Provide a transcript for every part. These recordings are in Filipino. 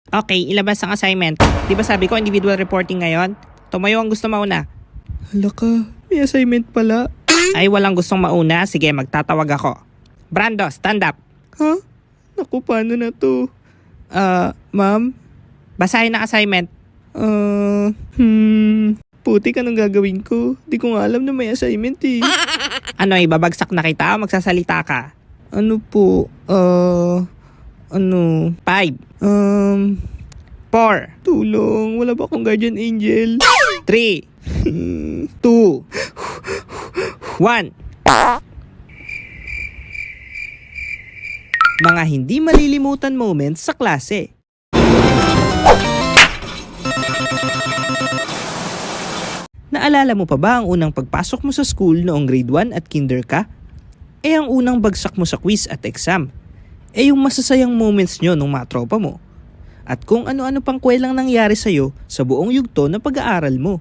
Okay, ilabas ang assignment. Di ba sabi ko individual reporting ngayon? Tumayo ang gusto mauna. Hala ka, may assignment pala. Ay, walang gustong mauna. Sige, magtatawag ako. Brando, stand up. Ha? Naku, paano na to? Ma'am? Basahin ang assignment. Putik, anong gagawin ko? Di ko nga alam na may assignment eh. Ano, ibabagsak na kita o magsasalita ka? Ano po? 5, 4, Tulong, wala ba akong guardian angel? 3, 2, 1. Mga hindi malilimutan moments sa klase. Naalala mo pa ba ang unang pagpasok mo sa school noong grade 1 at kinder ka? Ang unang bagsak mo sa quiz at exam. Yung masasayang moments nyo nung mga tropa mo. At kung ano-ano pang kwelang nangyari sa'yo sa buong yugto ng pag-aaral mo.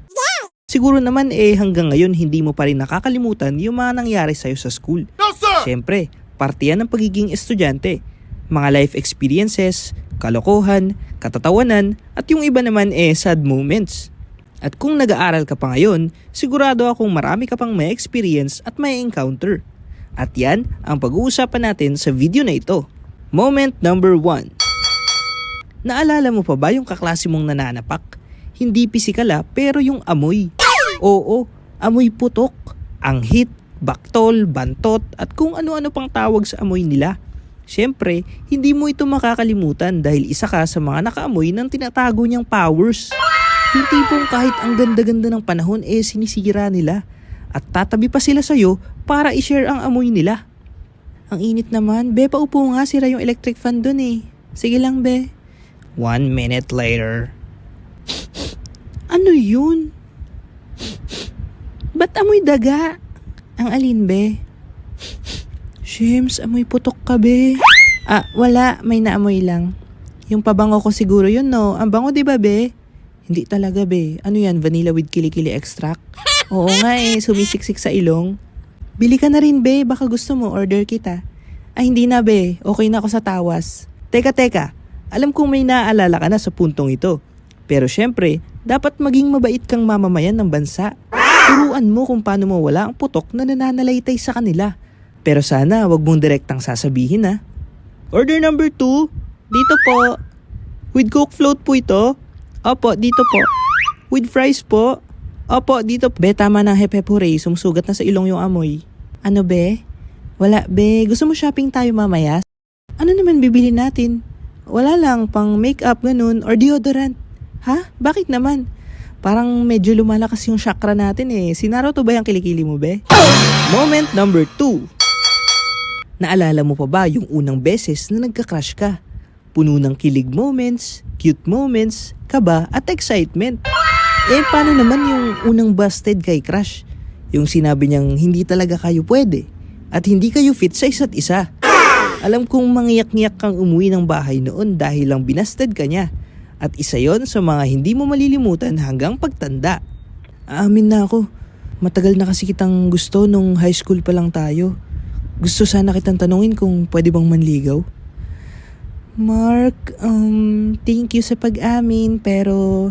Siguro naman hanggang ngayon hindi mo pa rin nakakalimutan yung mga nangyari sa'yo sa school. No, sir! Siyempre, parte yan ng pagiging estudyante. Mga life experiences, kalokohan, katatawanan, at yung iba naman sad moments. At kung nag-aaral ka pa ngayon, sigurado akong marami ka pang may experience at may encounter. At yan ang pag-uusapan natin sa video na ito. Moment number 1. Naalala mo pa ba yung kaklase mong nananapak? Hindi pisikal pero yung amoy. Oo, amoy putok, anghit, baktol, bantot at kung ano-ano pang tawag sa amoy nila. Siyempre, hindi mo ito makakalimutan dahil isa ka sa mga nakaamoy ng tinatago niyang powers. Yung tipong kahit ang ganda-ganda ng panahon sinisira nila at tatabi pa sila sa'yo para i-share ang amoy nila. Ang init naman, be paupo nga, sira yung electric fan dun Sige lang be. 1 minute later. Ano yun? Ba't amoy daga? Ang alin be? Shems, amoy putok ka be. Wala, may naamoy lang. Yung pabango ko siguro yun no? Ang bango diba be? Hindi talaga be. Ano yan, vanilla with kilikili extract? Oo nga sumisiksik sa ilong. Bili ka na rin be, baka gusto mo, order kita. Hindi na be, okay na ako sa tawas. Teka, alam kong may naaalala ka na sa puntong ito. Pero syempre, dapat maging mabait kang mamamayan ng bansa. Turuan mo kung paano mawala ang putok na nananalaytay sa kanila. Pero sana wag mong direktang sasabihin Order number 2, dito po. With Coke float po ito? Opo, dito po. With fries po? Opo, dito po. Be, tama na hep hooray, sumusugat na sa ilong yung amoy. Ano be? Wala be, gusto mo shopping tayo mamaya? Ano naman bibili natin? Wala lang, pang makeup ganun or deodorant. Ha? Bakit naman? Parang medyo lumalakas yung chakra natin Sinaraw to ba yung kilikili mo be? Moment number 2. Naalala mo pa ba yung unang beses na nagka-crush ka? Puno ng kilig moments, cute moments, kaba at excitement. Paano naman yung unang busted kay crush? Yung sinabi niyang hindi talaga kayo pwede at hindi kayo fit sa isa't isa. Alam kong mangiyak-ngiyak kang umuwi ng bahay noon dahil lang binasted ka niya. At isa yon sa mga hindi mo malilimutan hanggang pagtanda. Aamin na ako, matagal na kasi kitang gusto nung high school pa lang tayo. Gusto sana kitang tanungin kung pwede bang manligaw. Mark, thank you sa pag-amin pero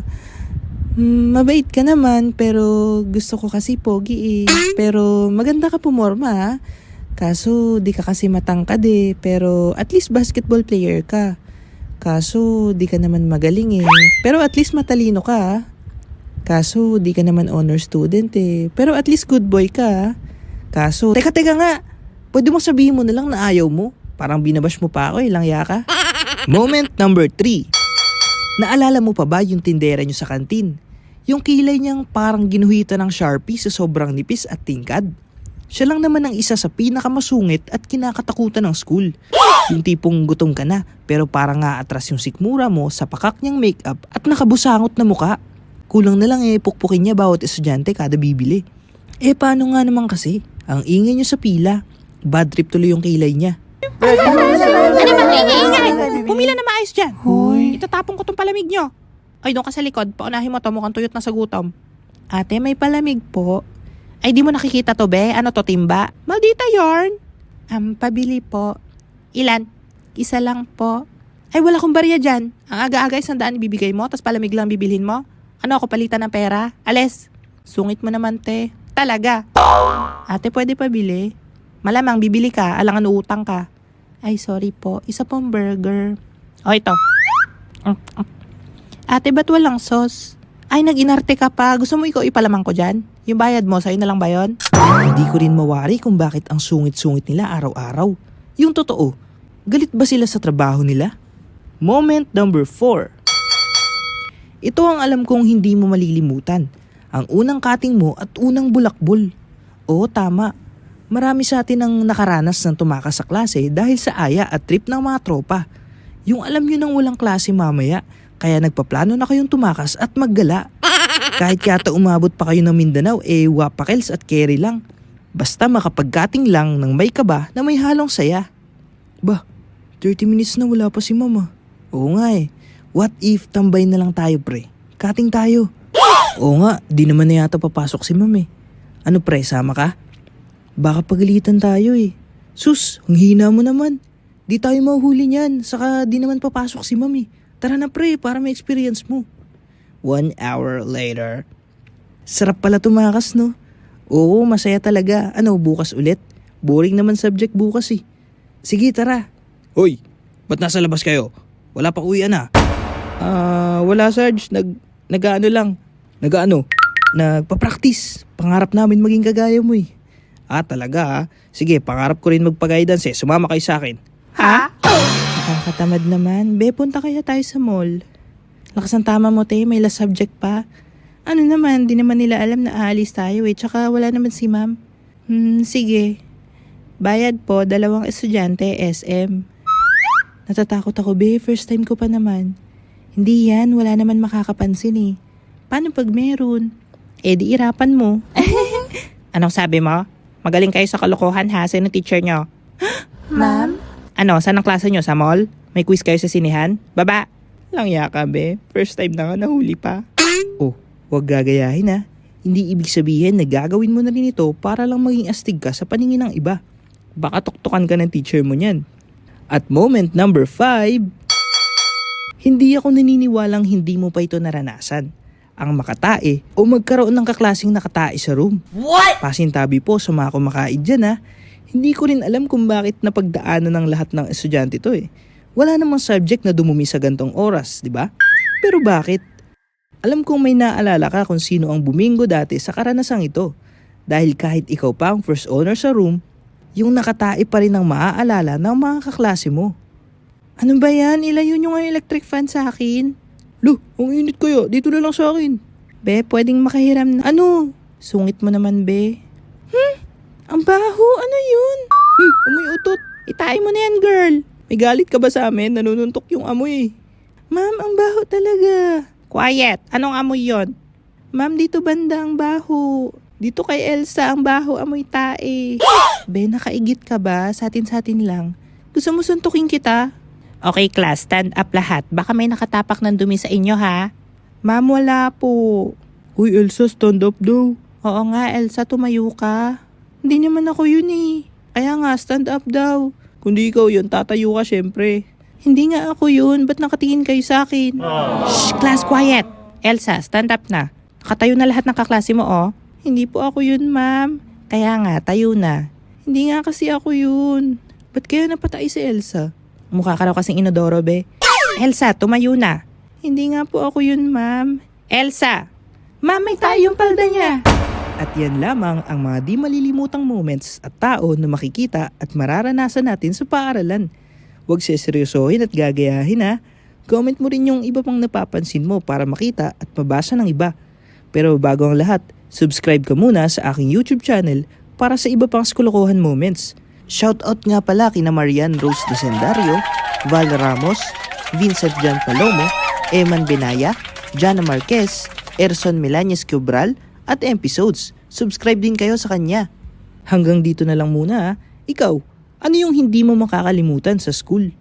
mabait ka naman pero gusto ko kasi pogi Pero maganda ka pumorma Kaso di ka kasi matangkad pero at least basketball player ka. Kaso di ka naman magaling pero at least matalino ka Kaso di ka naman honor student pero at least good boy ka Kaso, teka nga, pwede mo sabihin mo na lang na ayaw mo. Parang binabash mo pa ako langya ka. Moment number 3. Naalala mo pa ba yung tindera nyo sa kantin? Yung kilay niyang parang ginuhitan ng Sharpie sa sobrang nipis at tingkad. Siya lang naman ang isa sa pinakamasungit at kinakatakutan ng school. Yung tipong gutom ka na pero parang atras yung sikmura mo sa pakak niyang makeup at nakabusangot na muka. Kulang na lang pukpukin niya bawat estudyante kada bibili. Paano nga naman kasi? Ang ingay niyo sa pila. Bad trip tuloy yung kilay niya. Ano bang ingay? Pumila na maayos dyan. Hoy. Itatapon ko tong palamig nyo. Ay, doon ka sa likod. Paunahin mo to, mukhang tuyot na sa gutom. Ate, may palamig po. Ay, di mo nakikita to, be? Ano to, timba? Maldita yarn. Pabili po. Ilan? Isa lang po. Ay, wala akong barya dyan. Ang aga-aga 100 ibibigay mo, tapos palamig lang bibilhin mo. Ano ako palitan ng pera? Alis. Sungit mo naman, te. Talaga. Ate, pwede pa bili? Malamang bibili ka, alangan utang ka. Ay, sorry po. Isa pong burger. O, ito. Ate, ba't walang sauce? Ay, nag-inarte ka pa. Gusto mo ikaw ipalamang ko dyan? Yung bayad mo, sa'yo na lang ba yun? Hindi ko rin mawari kung bakit ang sungit-sungit nila araw-araw. Yung totoo, galit ba sila sa trabaho nila? Moment number 4. Ito ang alam kong hindi mo malilimutan. Ang unang cutting mo at unang bulakbol. Oo, tama. Marami sa atin ang nakaranas ng tumakas sa klase dahil sa aya at trip ng mga tropa. Yung alam nyo nang walang klase mamaya, kaya nagpaplano na kayong tumakas at maggala. Kahit yata umabot pa kayo ng Mindanao, wapakels at carry lang. Basta makapagkating lang ng may kaba na may halong saya. Bah, 30 minutes na wala pa si mama. Oo nga eh. What if tambay na lang tayo pre? Kating tayo. Oo nga, di naman na yata papasok si mami. Ano pre, sama ka? Baka pagalitan tayo eh. Sus, ang hina mo naman. Di tayo mahuhuli niyan, saka di naman papasok si mami. Tara na pre, para may experience mo. 1 hour later. Sarap pala tumakas no? Oo, masaya talaga. Ano, bukas ulit? Boring naman subject bukas eh. Sige, tara. Hoy, ba't nasa labas kayo? Wala pa uwian na. Wala Sarge. Nag-ano lang. Nag-ano? Nagpa-practice. Pangarap namin maging kagaya mo eh. Talaga ha? Sige, pangarap ko rin magpa-guidance eh. Sumama kayo sa akin. Ha? Nakakatamad naman. Be, punta kaya tayo sa mall. Lakas ang tama mo, te. May last subject pa. Ano naman, di naman nila alam na aalis tayo eh. Tsaka wala naman si ma'am. Sige. Bayad po, 2 estudyante, SM. Natatakot ako, be. First time ko pa naman. Hindi yan, wala naman makakapansin eh. Paano pag meron? Di irapan mo. Anong sabi mo? Magaling kayo sa kalokohan ha, sino teacher nyo? Ma'am? Ano, saan ang klase nyo? Sa mall? May quiz kayo sa sinihan? Baba! Langya ka, be. First time na nga, nahuli pa. Oh, huwag gagayahin ha. Hindi ibig sabihin na gagawin mo na rin ito para lang maging astig ka sa paningin ng iba. Baka tuktukan ka ng teacher mo niyan. At moment number 5, hindi ako naniniwalang hindi mo pa ito naranasan. Ang makatae o magkaroon ng kaklaseng nakatae sa room. What? Pasintabi po sa mga kumakain dyan ha. Hindi ko rin alam kung bakit napagdaanan ng lahat ng estudyante ito eh. Wala namang subject na dumumi sa gantong oras, di ba? Pero bakit? Alam kong may naalala ka kung sino ang bumingo dati sa karanasang ito. Dahil kahit ikaw pa ang first owner sa room, yung nakatae pa rin ang maaalala ng mga kaklase mo. Ano ba yan? Ilayo nyo nga yung electric fan sa akin. Lo, ang init kaya. Dito na lang sa akin. Be, pwedeng makahiram na. Ano? Sungit mo naman, be. Ang baho. Ano yun? Amoy utot. Itain mo na yan, girl. May galit ka ba sa amin? Nanununtok yung amoy. Ma'am, ang baho talaga. Quiet. Anong amoy yon? Ma'am, dito banda ang baho. Dito kay Elsa ang baho, amoy tae. Be, nakaigit ka ba? Satin-satin lang. Gusto mo suntukin kita? Okay, class. Stand up lahat. Baka may nakatapak ng dumi sa inyo, ha? Ma'am, wala po. Uy, Elsa, stand up daw. Oo nga, Elsa, tumayo ka. Hindi naman ako yun eh. Kaya nga, stand up daw. Kung di ikaw yun, tatayo ka syempre. Hindi nga ako yun. Ba't nakatingin kayo sa akin? Shh, class, quiet. Elsa, stand up na. Nakatayo na lahat ng kaklase mo, oh. Hindi po ako yun, ma'am. Kaya nga, tayo na. Hindi nga kasi ako yun. Ba't kaya napatay si Elsa? Mukha ka raw kasing inodoro, be. Elsa, tumayo na. Hindi nga po ako yun, ma'am. Elsa! Ma'am, may tayo yung palda niya. At yan lamang ang mga di malilimutang moments at tao na makikita at mararanasan natin sa paaralan. Huwag seseryosohin at gagayahin ha. Comment mo rin yung iba pang napapansin mo para makita at mabasa ng iba. Pero bago ang lahat, subscribe ka muna sa aking YouTube channel para sa iba pang skolokohan moments. Shoutout nga pala kina Marian Rose Desendario, Val Ramos, Vincent John Palomo, Eman Benaya, Jana Marquez, Erson Melanes Cubral, at episodes. Subscribe din kayo sa kanya. Hanggang dito na lang muna ha. Ikaw, ano yung hindi mo makakalimutan sa school?